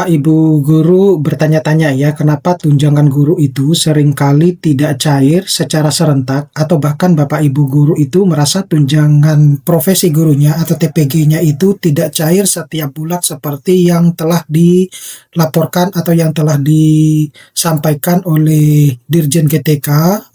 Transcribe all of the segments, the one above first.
Ibu guru bertanya-tanya ya, kenapa tunjangan guru itu seringkali tidak cair secara serentak atau bahkan Bapak Ibu guru itu merasa tunjangan profesi gurunya atau TPG-nya itu tidak cair setiap bulan seperti yang telah dilaporkan atau yang telah disampaikan oleh Dirjen GTK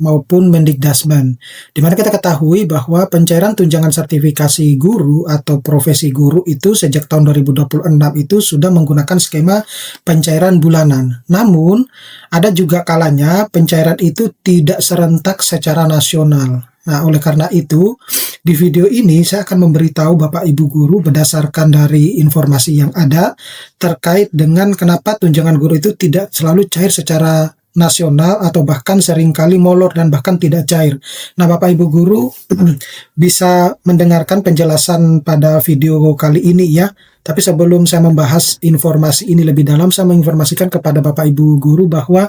maupun Mendikdasmen. Di mana kita ketahui bahwa pencairan tunjangan sertifikasi guru atau profesi guru itu sejak tahun 2026 itu sudah menggunakan skema pencairan bulanan. Namun, ada juga kalanya pencairan itu tidak serentak secara nasional. Nah, oleh karena itu, di video ini saya akan memberitahu Bapak Ibu guru berdasarkan dari informasi yang ada terkait dengan kenapa tunjangan guru itu tidak selalu cair secara nasional atau bahkan seringkali molor dan bahkan tidak cair. Nah, Bapak Ibu guru bisa mendengarkan penjelasan pada video kali ini ya. Tapi sebelum saya membahas informasi ini lebih dalam, saya menginformasikan kepada Bapak Ibu guru bahwa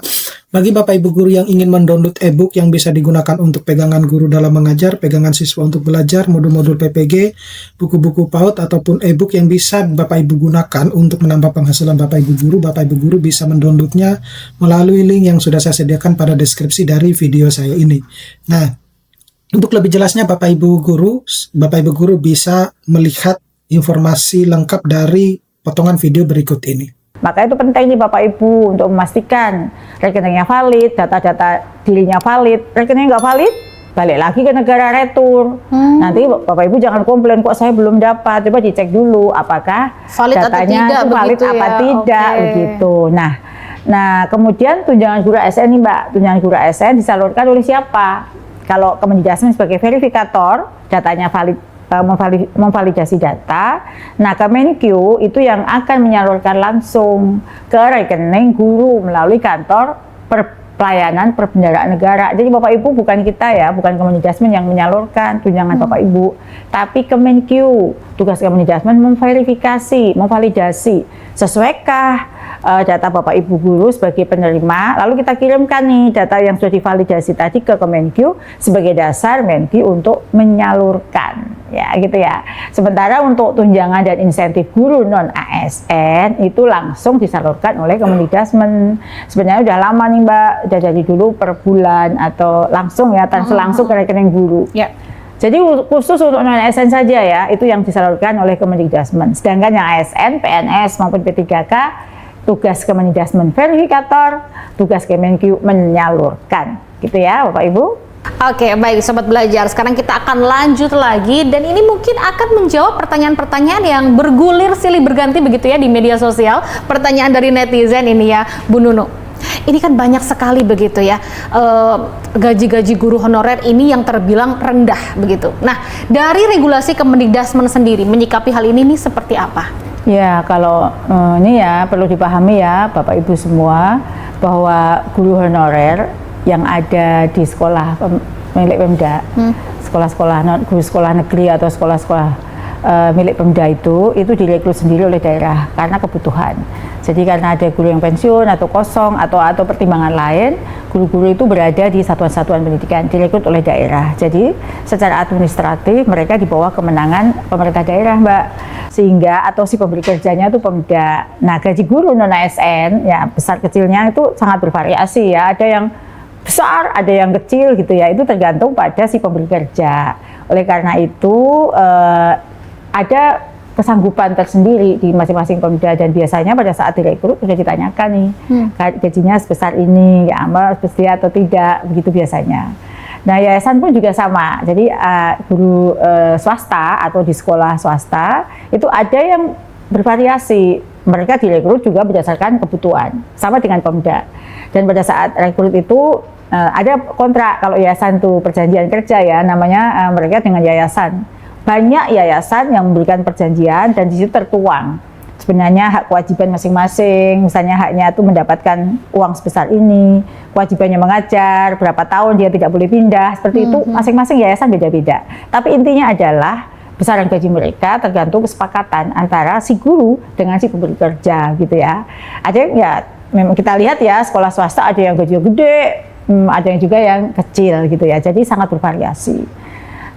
bagi Bapak Ibu guru yang ingin mendownload e-book yang bisa digunakan untuk pegangan guru dalam mengajar, pegangan siswa untuk belajar, modul-modul PPG, buku-buku PAUD ataupun e-book yang bisa Bapak Ibu gunakan untuk menambah penghasilan Bapak Ibu guru bisa mendownloadnya melalui link yang sudah saya sediakan pada deskripsi dari video saya ini. Nah, untuk lebih jelasnya Bapak Ibu guru bisa melihat informasi lengkap dari potongan video berikut ini. Maka itu penting nih Bapak Ibu untuk memastikan rekeningnya valid, data-data dirinya valid. Rekeningnya nggak valid, balik lagi ke negara retur. Nanti Bapak Ibu jangan komplain kok saya belum dapat. Coba dicek dulu apakah valid datanya itu valid apa tidak begitu. Nah kemudian tunjangan guru ASN nih Mbak, tunjangan guru ASN disalurkan oleh siapa? Kalau Kemendikdasmen sebagai verifikator, datanya valid, memvalidasi data. Nah, Kemenkyu itu yang akan menyalurkan langsung ke rekening guru melalui kantor pelayanan perbendaharaan negara. Jadi Bapak Ibu bukan kita ya, bukan Kemendikdasmen yang menyalurkan tunjangan Bapak Ibu, tapi Kemenkyu. Tugas Kemendikdasmen memverifikasi, memvalidasi sesuaikah data Bapak Ibu guru sebagai penerima, lalu kita kirimkan nih data yang sudah divalidasi tadi ke Kemenkyu sebagai dasar Menkyu untuk menyalurkan, ya gitu ya. Sementara untuk tunjangan dan insentif guru non ASN itu langsung disalurkan oleh Kemendikdasmen. Sebenarnya udah lama nih Mbak, udah dari dulu per bulan atau langsung ya, transfer langsung ke rekening guru. Ya. Jadi khusus untuk non ASN saja ya, itu yang disalurkan oleh Kemendikdasmen. Sedangkan yang ASN, PNS maupun P3K, tugas Kemendikdasmen verifikator, tugas Kemenkyu menyalurkan, gitu ya Bapak Ibu. Oke, baik Sobat Belajar, sekarang kita akan lanjut lagi dan ini mungkin akan menjawab pertanyaan-pertanyaan yang bergulir silih berganti begitu ya di media sosial. Pertanyaan dari netizen ini ya, Bu Nunu. Ini kan banyak sekali begitu ya, gaji-gaji guru honorer ini yang terbilang rendah begitu. Nah, dari regulasi Kemendikdasmen sendiri menyikapi hal ini nih seperti apa? Ya, kalau ini ya perlu dipahami ya Bapak Ibu semua bahwa guru honorer yang ada di sekolah milik Pemda, guru sekolah negeri atau sekolah-sekolah milik Pemda itu direkrut sendiri oleh daerah karena kebutuhan. Jadi karena ada guru yang pensiun atau kosong atau pertimbangan lain, guru-guru itu berada di satuan-satuan pendidikan direkrut oleh daerah. Jadi secara administratif mereka di bawah kemenangan pemerintah daerah Mbak, sehingga atau si pemberi kerjanya itu Pemda. Nah, gaji guru non ASN ya besar kecilnya itu sangat bervariasi ya, ada yang besar, ada yang kecil gitu ya, itu tergantung pada si pemberi kerja. Oleh karena itu ada kesanggupan tersendiri di masing-masing Pemda dan biasanya pada saat direkrut sudah ditanyakan nih gajinya sebesar ini ya sesuai atau tidak, begitu biasanya. Nah, yayasan pun juga sama. Jadi guru swasta atau di sekolah swasta itu ada yang bervariasi. Mereka direkrut juga berdasarkan kebutuhan, sama dengan Pemda. Dan pada saat rekrut itu ada kontrak. Kalau yayasan itu perjanjian kerja ya, namanya mereka dengan yayasan. Banyak yayasan yang memberikan perjanjian dan di situ tertuang sebenarnya hak kewajiban masing-masing. Misalnya haknya itu mendapatkan uang sebesar ini, kewajibannya mengajar, berapa tahun dia tidak boleh pindah, seperti itu. Masing-masing yayasan beda-beda. Tapi intinya adalah besaran gaji mereka tergantung kesepakatan antara si guru dengan si pemberi kerja gitu ya. Ada yang ya memang kita lihat ya sekolah swasta ada yang gajinya gede, ada yang juga yang kecil gitu ya. Jadi sangat bervariasi.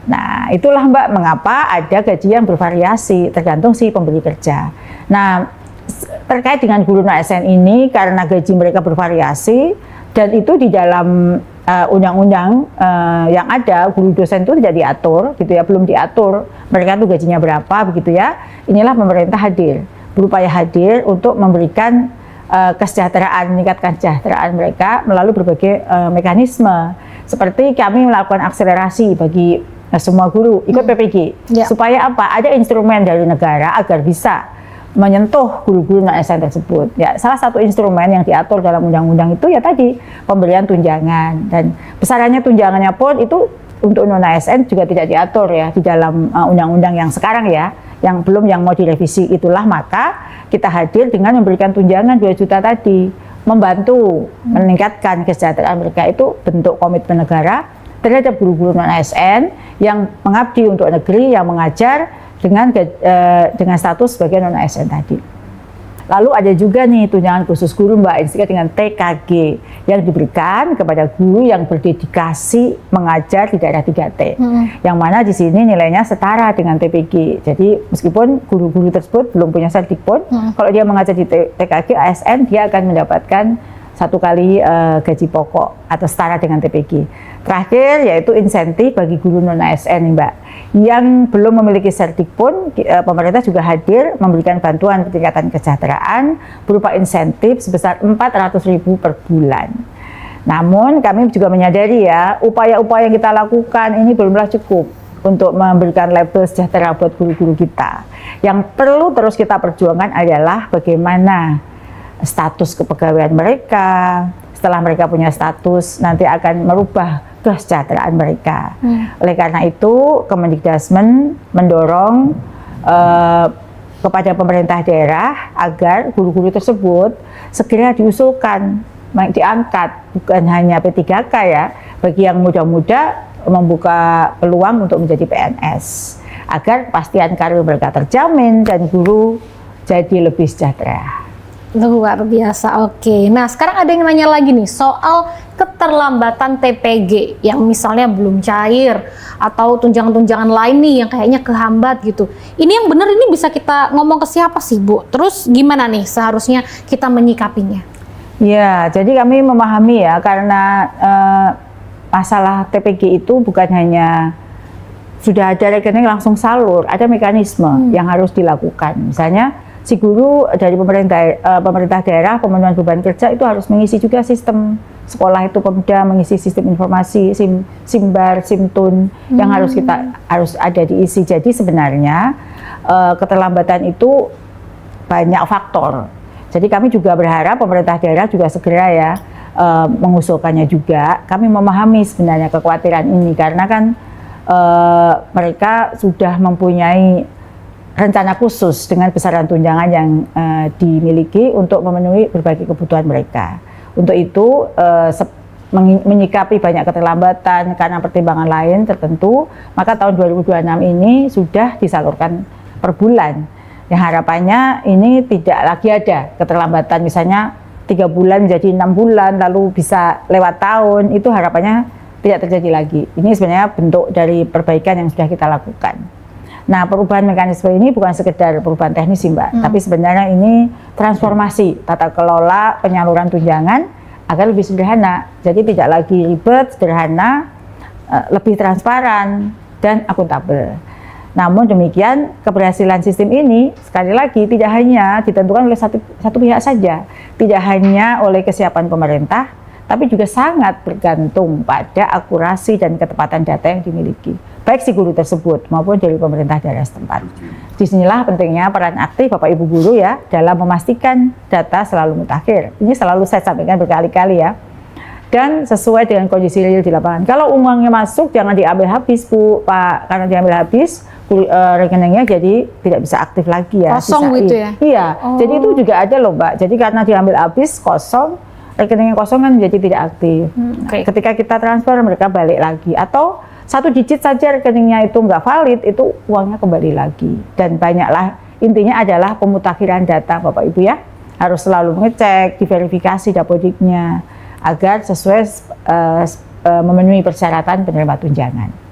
Nah, itulah Mbak mengapa ada gaji yang bervariasi tergantung si pemberi kerja. Nah, terkait dengan guru non-ASN ini karena gaji mereka bervariasi dan itu di dalam undang-undang yang ada guru dosen itu tidak diatur gitu ya, belum diatur mereka tuh gajinya berapa begitu ya. Inilah pemerintah hadir, berupaya hadir untuk memberikan kesejahteraan, meningkatkan kesejahteraan mereka melalui berbagai mekanisme seperti kami melakukan akselerasi bagi semua guru ikut PPG supaya apa, ada instrumen dari negara agar bisa menyentuh guru-guru non-ASN tersebut. Ya, salah satu instrumen yang diatur dalam undang-undang itu ya tadi pemberian tunjangan, dan besarannya tunjangannya pun itu untuk non-ASN juga tidak diatur ya di dalam undang-undang yang sekarang ya, yang belum, yang mau direvisi. Itulah maka kita hadir dengan memberikan tunjangan 2 juta tadi, membantu meningkatkan kesejahteraan mereka. Itu bentuk komitmen negara terhadap guru-guru non-ASN yang mengabdi untuk negeri, yang mengajar dengan status sebagai non-ASN tadi. Lalu ada juga nih tunjangan khusus guru Mbak, disingkat dengan TKG, yang diberikan kepada guru yang berdedikasi mengajar di daerah 3T, yang mana di sini nilainya setara dengan TPG. Jadi meskipun guru-guru tersebut belum punya sertif pun, kalau dia mengajar di TKG ASN, dia akan mendapatkan 1 kali gaji pokok atau setara dengan TPG. Terakhir yaitu insentif bagi guru non-ASN Mbak, yang belum memiliki sertif pun pemerintah juga hadir memberikan bantuan peningkatan kesejahteraan berupa insentif sebesar 400.000 per bulan. Namun kami juga menyadari ya, upaya-upaya yang kita lakukan ini belumlah cukup untuk memberikan label sejahtera buat guru-guru kita. Yang perlu terus kita perjuangkan adalah bagaimana status kepegawaian mereka. Setelah mereka punya status, nanti akan merubah kesejahteraan mereka. Oleh karena itu, Kemendikbudrismen mendorong kepada pemerintah daerah agar guru-guru tersebut segera diusulkan, diangkat, bukan hanya P3K ya, bagi yang muda-muda membuka peluang untuk menjadi PNS, agar kepastian karir mereka terjamin dan guru jadi lebih sejahtera. Luar biasa, oke. Nah, sekarang ada yang nanya lagi nih soal keterlambatan TPG yang misalnya belum cair atau tunjangan-tunjangan lain nih yang kayaknya kehambat gitu. Ini yang benar, ini bisa kita ngomong ke siapa sih Bu? Terus gimana nih seharusnya kita menyikapinya? Ya, jadi kami memahami ya, karena masalah TPG itu bukan hanya sudah ada rekening langsung salur, ada mekanisme yang harus dilakukan. Misalnya si guru dari pemerintah daerah, pemenuhan beban kerja itu harus mengisi juga sistem sekolah itu, Pemda mengisi sistem informasi, Simbar, Simtun yang harus ada diisi. Jadi sebenarnya keterlambatan itu banyak faktor. Jadi kami juga berharap pemerintah daerah juga segera ya mengusulkannya juga. Kami memahami sebenarnya kekhawatiran ini karena kan mereka sudah mempunyai rencana khusus dengan besaran tunjangan yang dimiliki untuk memenuhi berbagai kebutuhan mereka. Untuk itu menyikapi banyak keterlambatan karena pertimbangan lain tertentu, maka tahun 2026 ini sudah disalurkan per bulan. Yang harapannya ini tidak lagi ada keterlambatan, misalnya 3 bulan menjadi 6 bulan, lalu bisa lewat tahun, itu harapannya tidak terjadi lagi. Ini sebenarnya bentuk dari perbaikan yang sudah kita lakukan. Nah, perubahan mekanisme ini bukan sekedar perubahan teknis sih Mbak, tapi sebenarnya ini transformasi tata kelola penyaluran tunjangan agar lebih sederhana. Jadi tidak lagi ribet, sederhana, lebih transparan dan akuntabel. Namun demikian, keberhasilan sistem ini sekali lagi tidak hanya ditentukan oleh satu pihak saja, tidak hanya oleh kesiapan pemerintah, tapi juga sangat bergantung pada akurasi dan ketepatan data yang dimiliki, baik si guru tersebut maupun dari pemerintah daerah setempat. Disinilah pentingnya peran aktif Bapak Ibu guru ya dalam memastikan data selalu mutakhir. Ini selalu saya sampaikan berkali-kali ya. Dan sesuai dengan kondisi real di lapangan. Kalau uangnya masuk jangan diambil habis Bu, Pak, karena diambil habis rekeningnya jadi tidak bisa aktif lagi ya. Kosong gitu ya? Iya, jadi itu juga ada loh Mbak. Jadi karena diambil habis kosong, rekeningnya kosong kan jadi tidak aktif. Ketika kita transfer mereka balik lagi, atau 1 digit saja rekeningnya itu nggak valid, itu uangnya kembali lagi. Dan banyaklah, intinya adalah pemutakhiran data Bapak Ibu ya, harus selalu mengecek, diverifikasi dapodiknya agar sesuai memenuhi persyaratan penerima tunjangan.